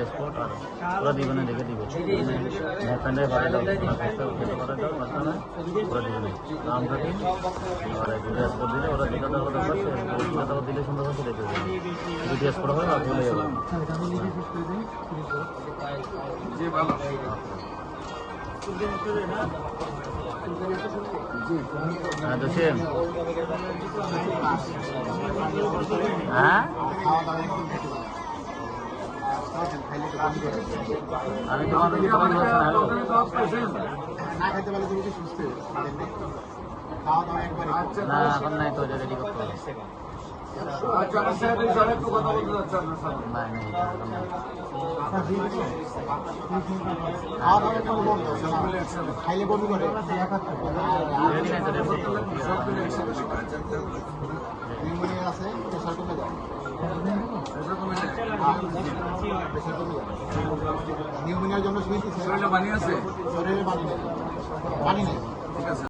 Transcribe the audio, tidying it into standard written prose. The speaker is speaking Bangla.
স্পট আর ওরা দিবে না, দেখে দিবে ফ্যান্ডায় বাড়াই দাও, খেতে বাড়াই দাও, বাচ্চা না ওরা দিবে না। নাম কাটি আর দুটো স্পট দিলে ওরা যেটা দেওয়ার কথা দিলে সুন্দর হচ্ছে দেখে দেবে। দুটি স্পট হবে আর চলে যাবে। হ্যাঁ জসিম, হ্যাঁ আমি তোমার না এখন নাই তো রেডি করতে হবে। খাইলে বমি করে আছে প্রেশার কমে যায়, নিউমোনিয়ার জন্য শরীরে পানি আছে, শরীরে পানি নেই, পানি নেই।